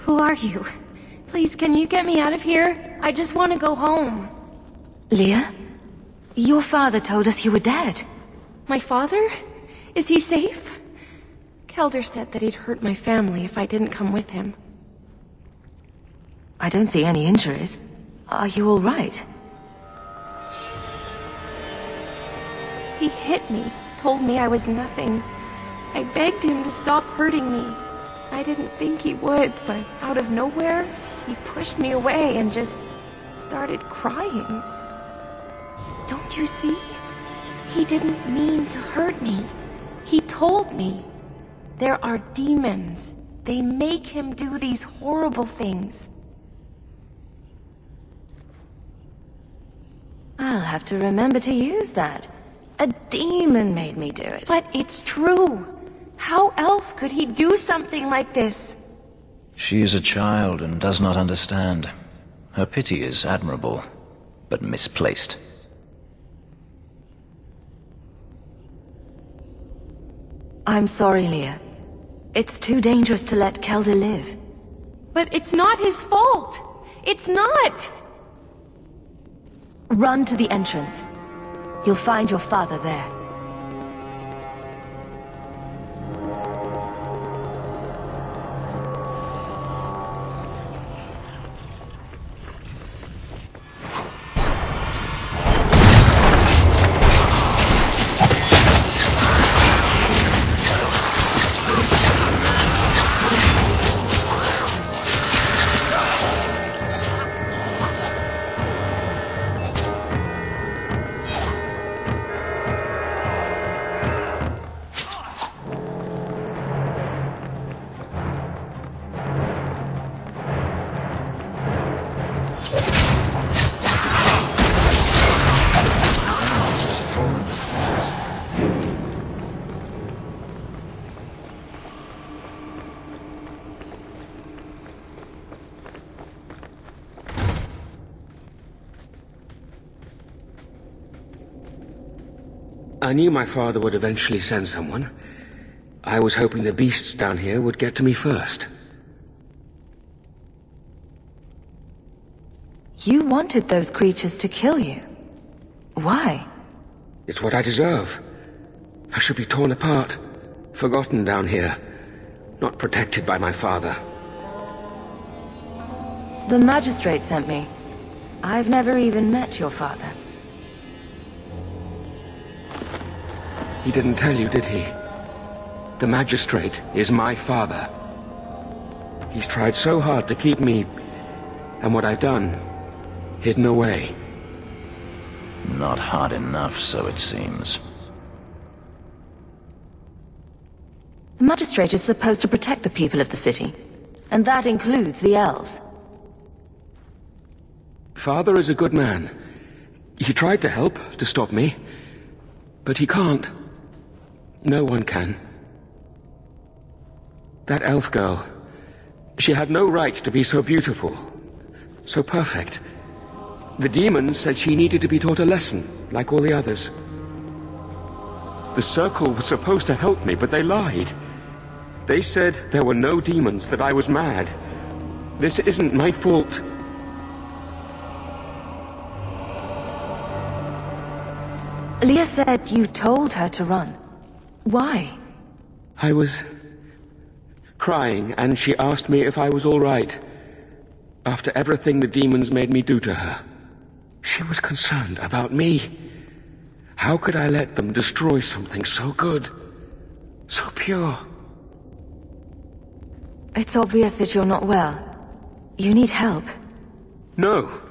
Who are you? Please, can you get me out of here? I just want to go home. Leah? Your father told us you were dead. My father? Is he safe? Kelder said that he'd hurt my family if I didn't come with him. I don't see any injuries. Are you all right? He hit me, told me I was nothing. I begged him to stop hurting me. I didn't think he would, but out of nowhere, he pushed me away and just started crying. Don't you see? He didn't mean to hurt me. He told me. There are demons. They make him do these horrible things. I'll have to remember to use that. A demon made me do it. But it's true. How else could he do something like this? She is a child and does not understand. Her pity is admirable, but misplaced. I'm sorry, Leah. It's too dangerous to let Kelder live. But it's not his fault! It's not! Run to the entrance. You'll find your father there. I knew my father would eventually send someone. I was hoping the beasts down here would get to me first. You wanted those creatures to kill you. Why? It's what I deserve. I should be torn apart, forgotten down here, not protected by my father. The Magistrate sent me. I've never even met your father. He didn't tell you, did he? The Magistrate is my father. He's tried so hard to keep me, and what I've done, hidden away. Not hard enough, so it seems. The Magistrate is supposed to protect the people of the city, and that includes the elves. Father is a good man. He tried to help, to stop me, but he can't. No one can. That elf girl, she had no right to be so beautiful, so perfect. The demons said she needed to be taught a lesson, like all the others. The Circle was supposed to help me, but they lied. They said there were no demons, that I was mad. This isn't my fault. Leah said you told her to run. Why? I was crying, and she asked me if I was all right. After everything the demons made me do to her, she was concerned about me. How could I let them destroy something so good, so pure? It's obvious that you're not well. You need help. No,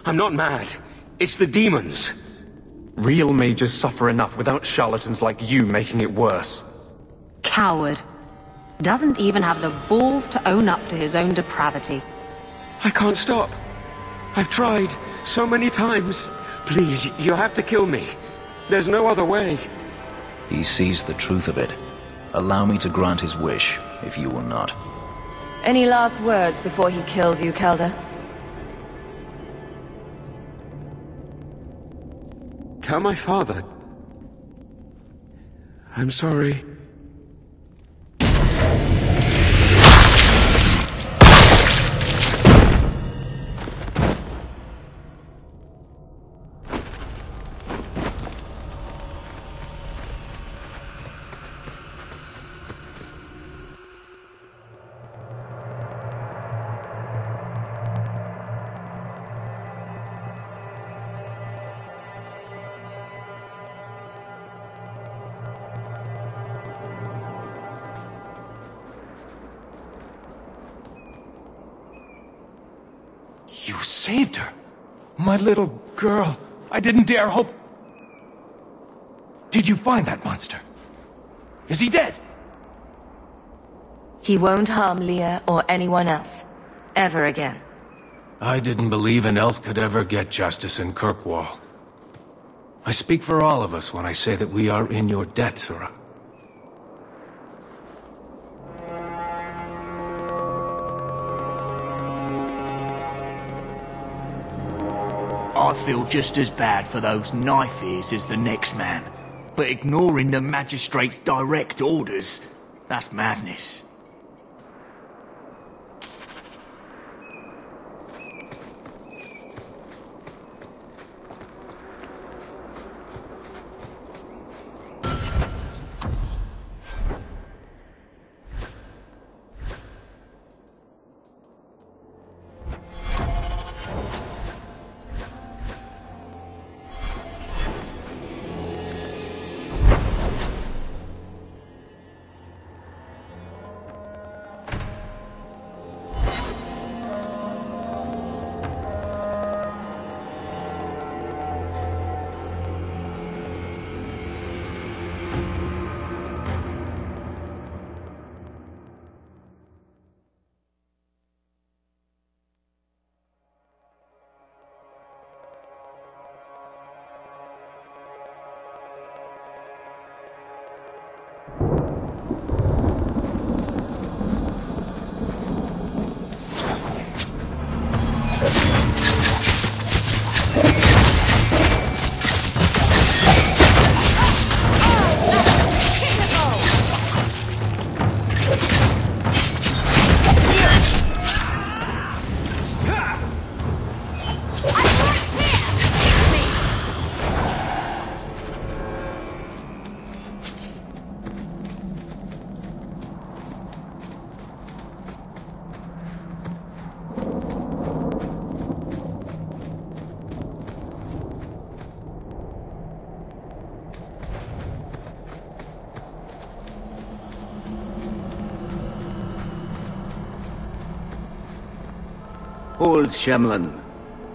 I'm not mad. It's the demons. Real mages suffer enough without charlatans like you making it worse. Coward. Doesn't even have the balls to own up to his own depravity. I can't stop. I've tried so many times. Please, you have to kill me. There's no other way. He sees the truth of it. Allow me to grant his wish, if you will not. Any last words before he kills you, Kelder? Tell my father. I'm sorry. You saved her. My little girl. I didn't dare hope... Did you find that monster? Is he dead? He won't harm Leah or anyone else. Ever again. I didn't believe an elf could ever get justice in Kirkwall. I speak for all of us when I say that we are in your debt, Sura. I feel just as bad for those knife ears as the next man. But ignoring the Magistrate's direct orders, that's madness. Old Shemlin,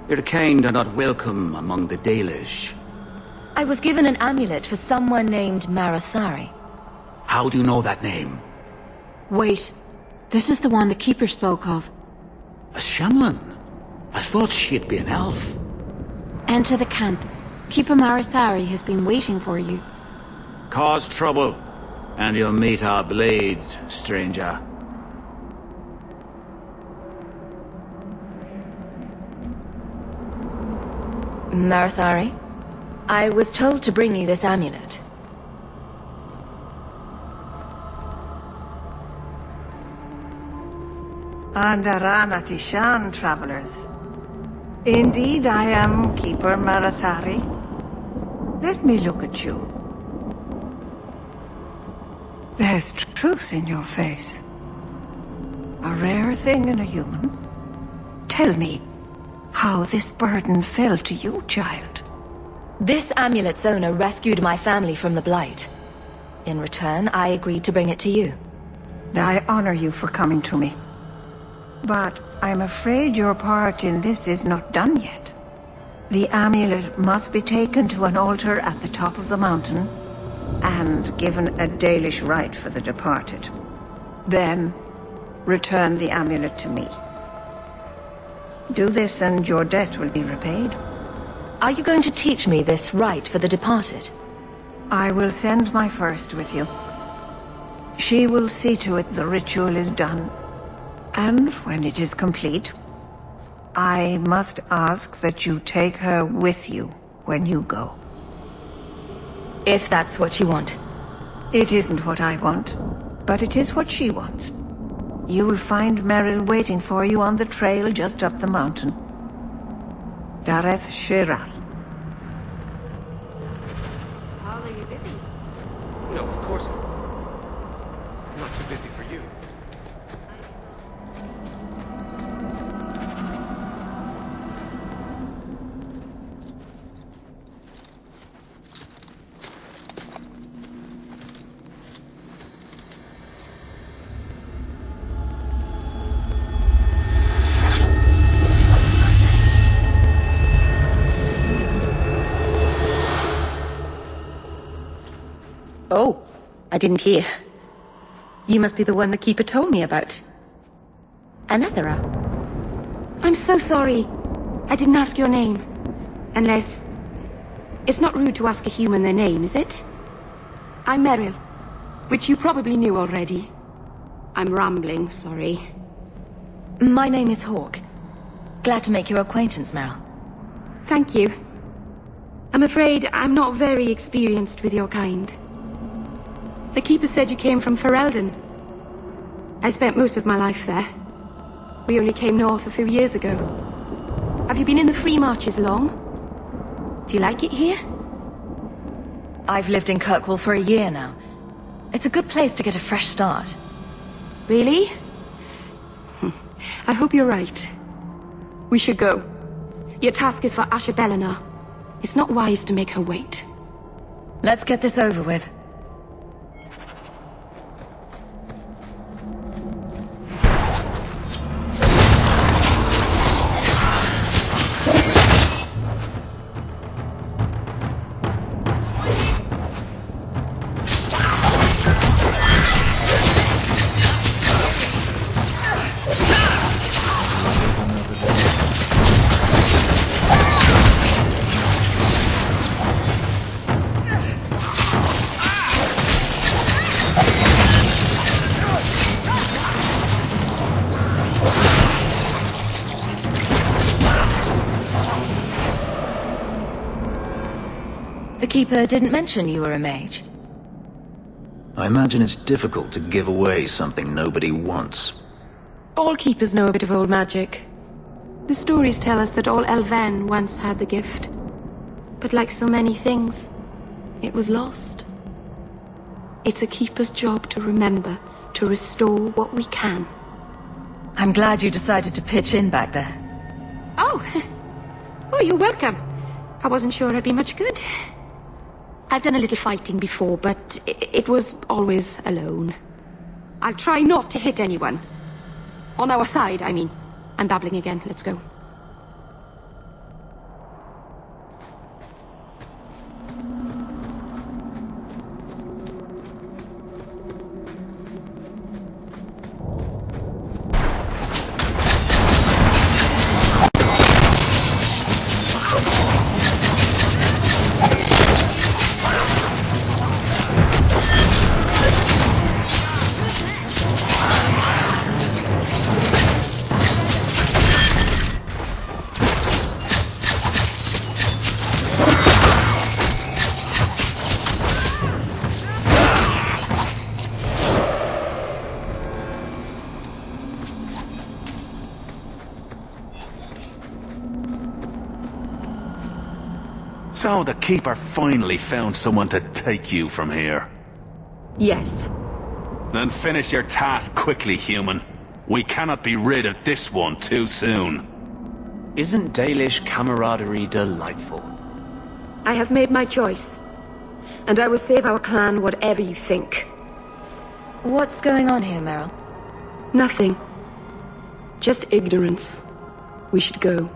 your kind are not welcome among the Dalish. I was given an amulet for someone named Marathari. How do you know that name? Wait. This is the one the Keeper spoke of. A Shemlin? I thought she'd be an elf. Enter the camp. Keeper Marathari has been waiting for you. Cause trouble, and you'll meet our blades, stranger. Marathari, I was told to bring you this amulet. Andaranatishan, travelers. Indeed, I am Keeper Marathari. Let me look at you. There's truth in your face. A rare thing in a human. Tell me how this burden fell to you, child. This amulet's owner rescued my family from the Blight. In return, I agreed to bring it to you. I honor you for coming to me. But I'm afraid your part in this is not done yet. The amulet must be taken to an altar at the top of the mountain and given a Dalish rite for the departed. Then, return the amulet to me. Do this and your debt will be repaid. Are you going to teach me this rite for the departed? I will send my first with you. She will see to it the ritual is done. And when it is complete, I must ask that you take her with you when you go. If that's what you want. It isn't what I want, but it is what she wants. You will find Merrill waiting for you on the trail just up the mountain. Dareth Shiral. Paul, are you busy? No, of course not. I'm not too busy for you. Oh, I didn't hear. You must be the one the Keeper told me about. Anethera. I'm so sorry. I didn't ask your name. Unless... It's not rude to ask a human their name, is it? I'm Merrill, which you probably knew already. I'm rambling, sorry. My name is Hawke. Glad to make your acquaintance, Merrill. Thank you. I'm afraid I'm not very experienced with your kind. The Keeper said you came from Ferelden. I spent most of my life there. We only came north a few years ago. Have you been in the Free Marches long? Do you like it here? I've lived in Kirkwall for a year now. It's a good place to get a fresh start. Really? I hope you're right. We should go. Your task is for Isabela. It's not wise to make her wait. Let's get this over with. The Keeper didn't mention you were a mage. I imagine it's difficult to give away something nobody wants. All Keepers know a bit of old magic. The stories tell us that all Elven once had the gift. But like so many things, it was lost. It's a Keeper's job to remember, to restore what we can. I'm glad you decided to pitch in back there. Oh! Oh, you're welcome. I wasn't sure I'd be much good. I've done a little fighting before, but it was always alone. I'll try not to hit anyone. On our side, I mean. I'm babbling again. Let's go. So the Keeper finally found someone to take you from here. Yes. Then finish your task quickly, human. We cannot be rid of this one too soon. Isn't Dalish camaraderie delightful? I have made my choice. And I will save our clan whatever you think. What's going on here, Merrill? Nothing. Just ignorance. We should go.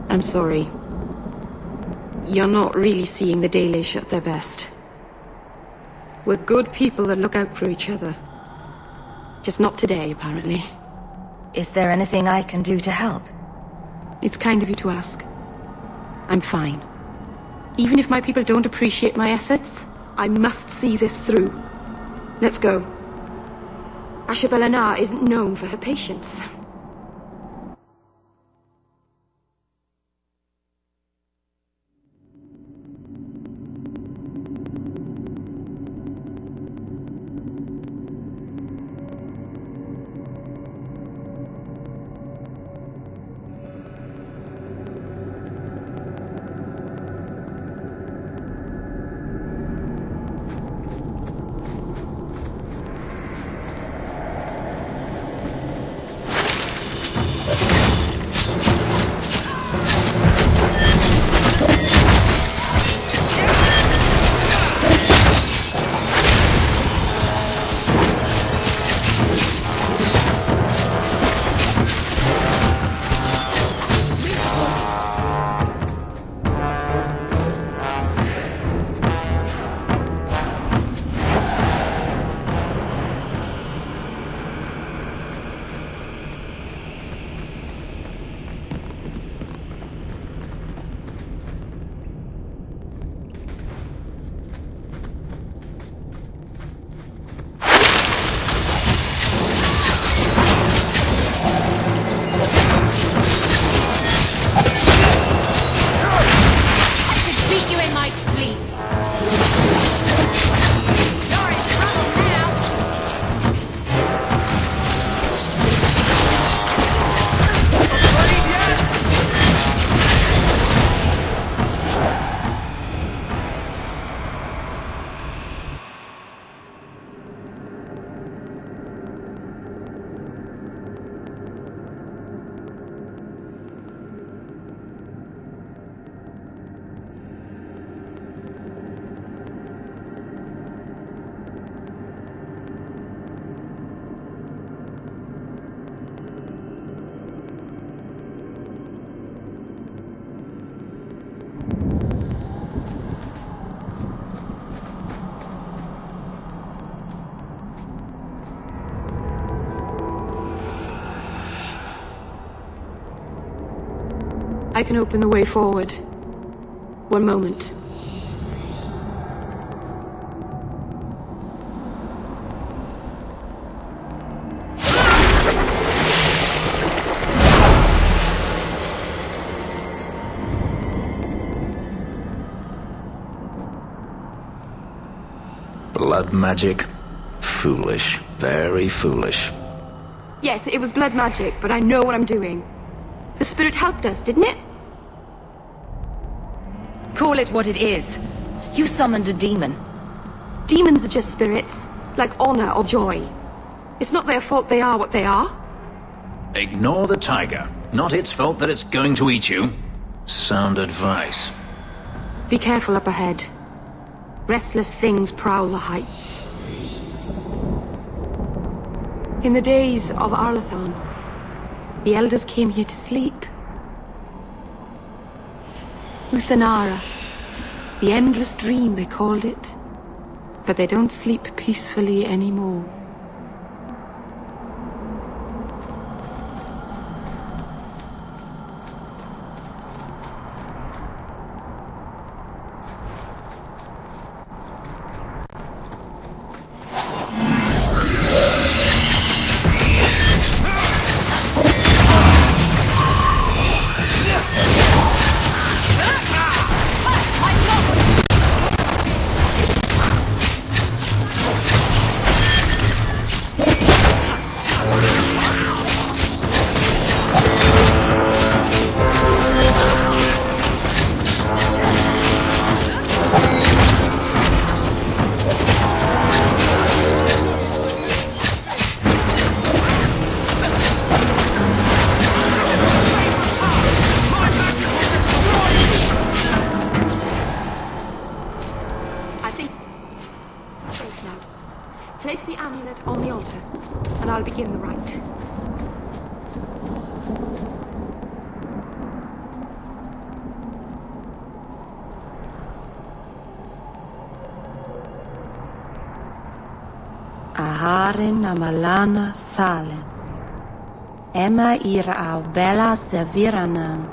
I'm sorry. You're not really seeing the Dalish at their best. We're good people that look out for each other. Just not today, apparently. Is there anything I can do to help? It's kind of you to ask. I'm fine. Even if my people don't appreciate my efforts, I must see this through. Let's go. Isabela isn't known for her patience. I can open the way forward. One moment. Blood magic? Foolish. Very foolish. Yes, it was blood magic, but I know what I'm doing. The spirit helped us, didn't it? Call it what it is. You summoned a demon. Demons are just spirits, like honor or joy. It's not their fault they are what they are. Ignore the tiger. Not its fault that it's going to eat you. Sound advice. Be careful up ahead. Restless things prowl the heights. In the days of Arlathon, the elders came here to sleep. Uthanara, the endless dream they called it. But they don't sleep peacefully anymore. Aharen amalana salen. Emma ira au bella seviranan.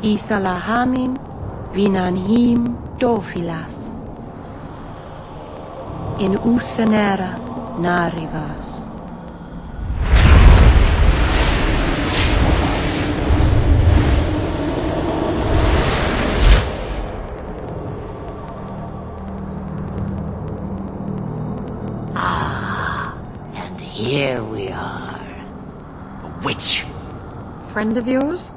Isalahamin vinanhim dofilas. In Uthanara narivas. Here we are. A witch. Friend of yours?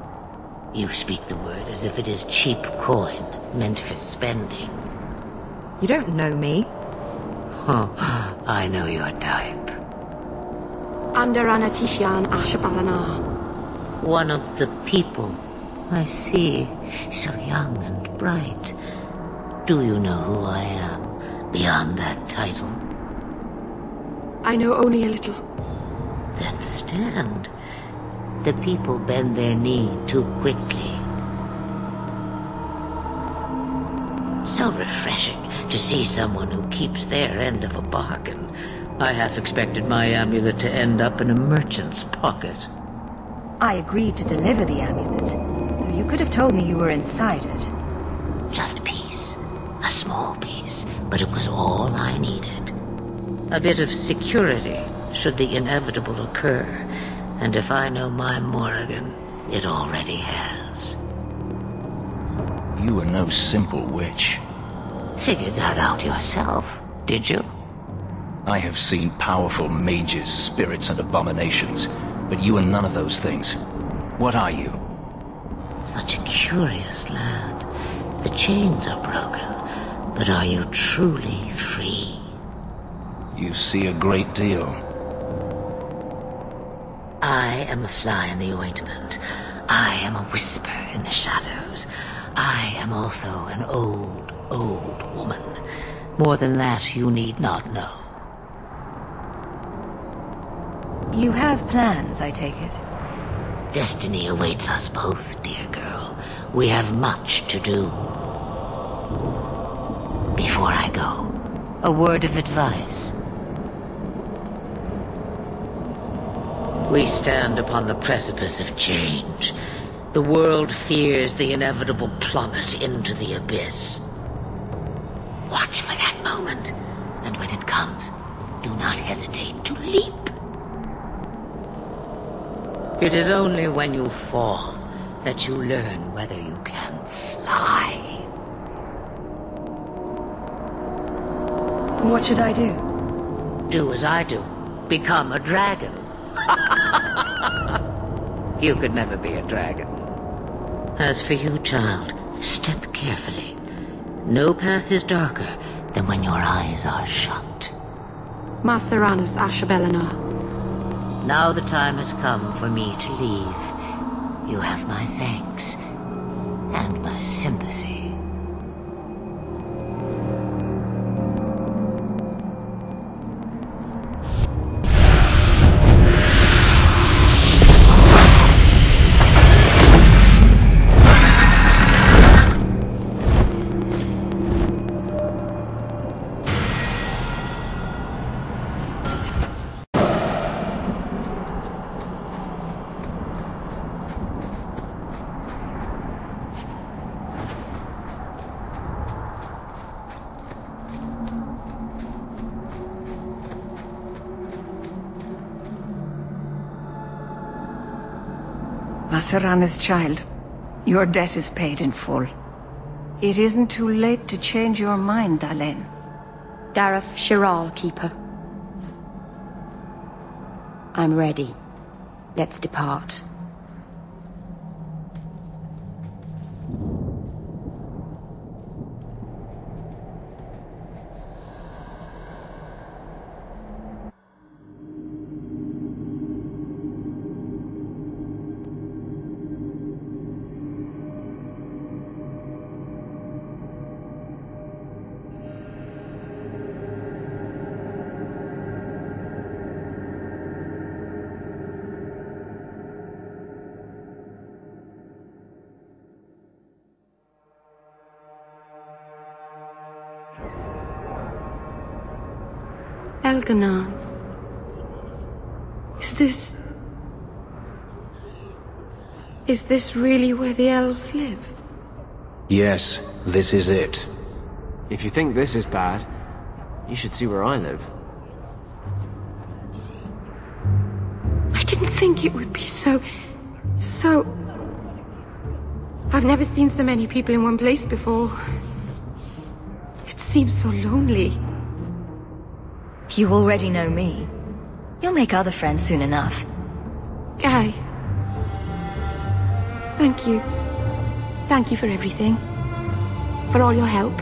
You speak the word as if it is cheap coin, meant for spending. You don't know me. Huh, I know your type. Andarana Tishan Ashabalana. One of the people. I see. So young and bright. Do you know who I am, beyond that title? I know only a little. Then stand. The people bend their knee too quickly. So refreshing to see someone who keeps their end of a bargain. I half expected my amulet to end up in a merchant's pocket. I agreed to deliver the amulet, though you could have told me you were inside it. Just a piece. A small piece. But it was all I needed. A bit of security, should the inevitable occur. And if I know my Morrigan, it already has. You were no simple witch. Figured that out yourself, did you? I have seen powerful mages, spirits, and abominations, but you are none of those things. What are you? Such a curious lad. The chains are broken, but are you truly free? You see a great deal. I am a fly in the ointment. I am a whisper in the shadows. I am also an old, old woman. More than that, you need not know. You have plans, I take it? Destiny awaits us both, dear girl. We have much to do. Before I go, a word of advice. We stand upon the precipice of change. The world fears the inevitable plummet into the abyss. Watch for that moment, and when it comes, do not hesitate to leap. It is only when you fall that you learn whether you can fly. What should I do? Do as I do. Become a dragon. You could never be a dragon. As for you, child, step carefully. No path is darker than when your eyes are shut. Maceranus Ashabelana. Now the time has come for me to leave. You have my thanks and my sympathy. Macerana's child, your debt is paid in full. It isn't too late to change your mind, Vallen. Dareth Shiral, Keeper. I'm ready. Let's depart. Elganon. Is this really where the elves live? Yes, this is it. If you think this is bad, you should see where I live. I didn't think it would be so... I've never seen so many people in one place before. It seems so lonely. You already know me. You'll make other friends soon enough. Aye. Thank you. Thank you for everything. For all your help.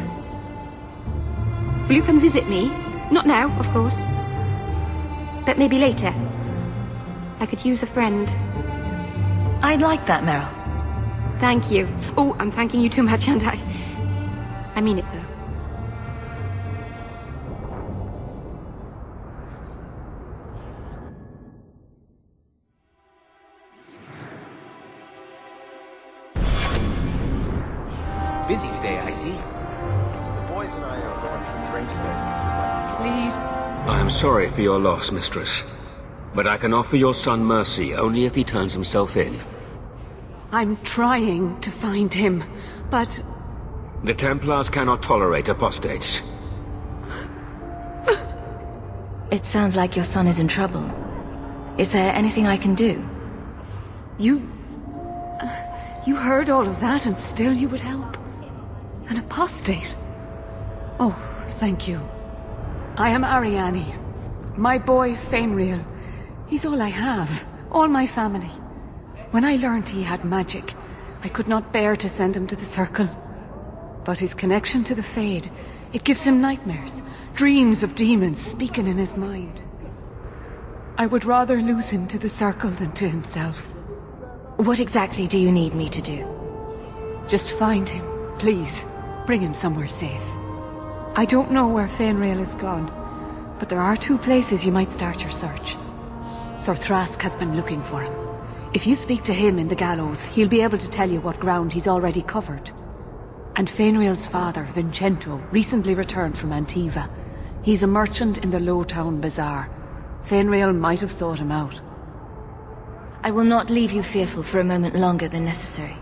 Will you come visit me? Not now, of course. But maybe later. I could use a friend. I'd like that, Merrill. Thank you. Oh, I'm thanking you too much, aren't I? I mean it, though. Busy today, I see. The boys and I are going for drinks there. Please. I am sorry for your loss, mistress. But I can offer your son mercy only if he turns himself in. I'm trying to find him, but... The Templars cannot tolerate apostates. It sounds like your son is in trouble. Is there anything I can do? You heard all of that and still you would help? An apostate? Oh, thank you. I am Ariane. My boy, Fenris. He's all I have. All my family. When I learned he had magic, I could not bear to send him to the Circle. But his connection to the Fade, it gives him nightmares. Dreams of demons speaking in his mind. I would rather lose him to the Circle than to himself. What exactly do you need me to do? Just find him, please. Bring him somewhere safe. I don't know where Fenris is gone, but there are 2 places you might start your search. Sir Thrask has been looking for him. If you speak to him in the gallows, he'll be able to tell you what ground he's already covered. And Fenris's father, Vincento, recently returned from Antiva. He's a merchant in the Lowtown Bazaar. Fenris might have sought him out. I will not leave you fearful for a moment longer than necessary.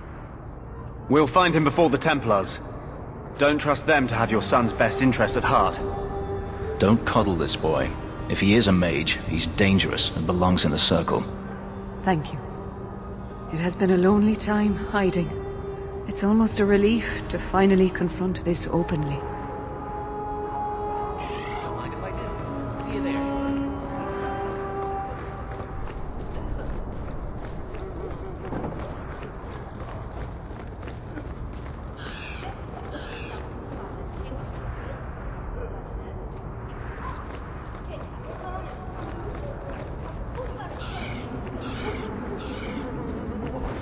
We'll find him before the Templars. Don't trust them to have your son's best interest at heart. Don't coddle this boy. If he is a mage, he's dangerous and belongs in the Circle. Thank you. It has been a lonely time hiding. It's almost a relief to finally confront this openly. Don't mind if I do. See you there.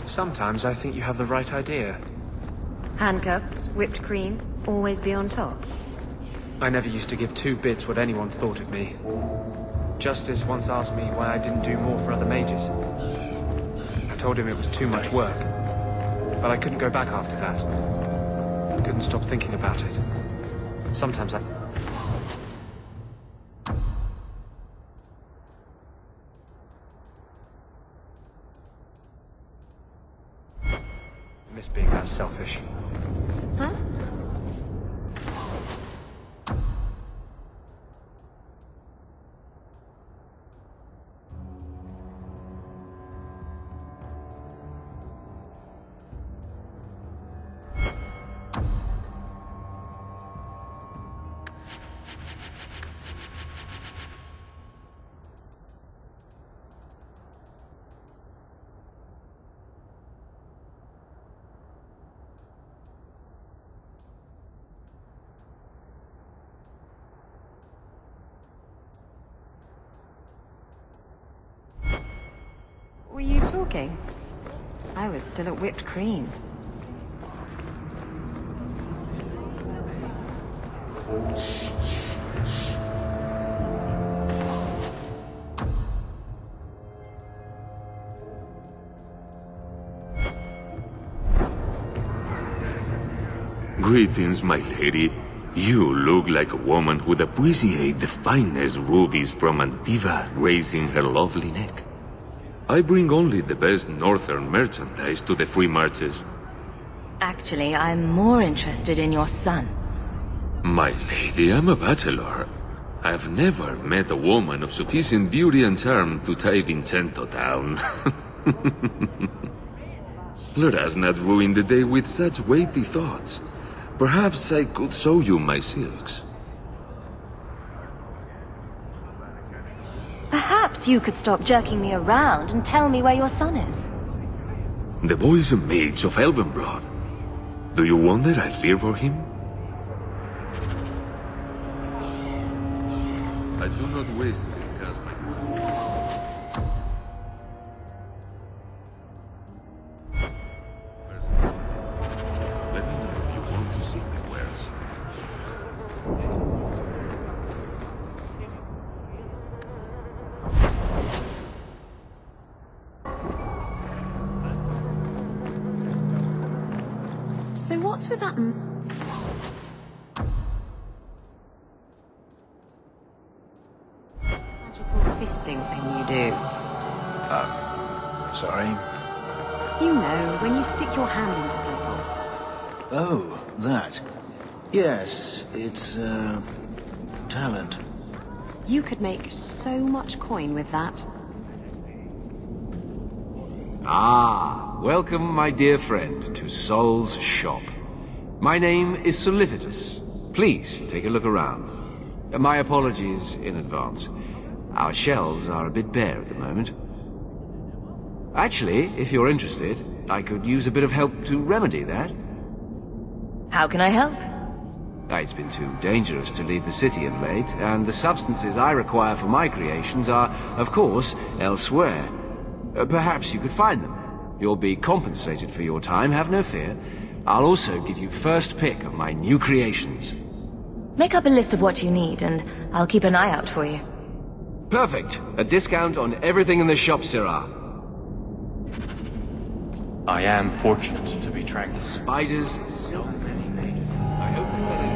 Sometimes I think you have the right idea. Handcuffs, whipped cream, always be on top. I never used to give two bits what anyone thought of me. Justice once asked me why I didn't do more for other mages. I told him it was too much work, but I couldn't go back after that. I couldn't stop thinking about it. Sometimes I miss being that selfish. Huh? Were you talking? I was still at whipped cream. Greetings, my lady. You look like a woman who'd appreciate the finest rubies from Antiva raising her lovely neck. I bring only the best northern merchandise to the free marches. Actually, I'm more interested in your son. My lady, I'm a bachelor. I've never met a woman of sufficient beauty and charm to tie Vincento down. Let us not ruin the day with such weighty thoughts. Perhaps I could show you my silks. Perhaps you could stop jerking me around and tell me where your son is. The boy is a mage of elven blood. Do you wonder I fear for him? I do not wish to discuss my Let me know if you want to see my wares. So what's with that magical fisting thing you do? Sorry? You know, when you stick your hand into people. Oh, that. Yes, it's, talent. You could make so much coin with that. Ah, welcome, my dear friend, to Sol's shop. My name is Solicitus. Please, take a look around. My apologies in advance. Our shelves are a bit bare at the moment. Actually, if you're interested, I could use a bit of help to remedy that. How can I help? It's been too dangerous to leave the city of late, and the substances I require for my creations are, of course, elsewhere. Perhaps you could find them. You'll be compensated for your time, have no fear. I'll also give you first pick of my new creations. Make up a list of what you need, and I'll keep an eye out for you. Perfect. A discount on everything in the shop, Sirrah. I am fortunate to be tracked. Spiders, so many mages. I hope the fellow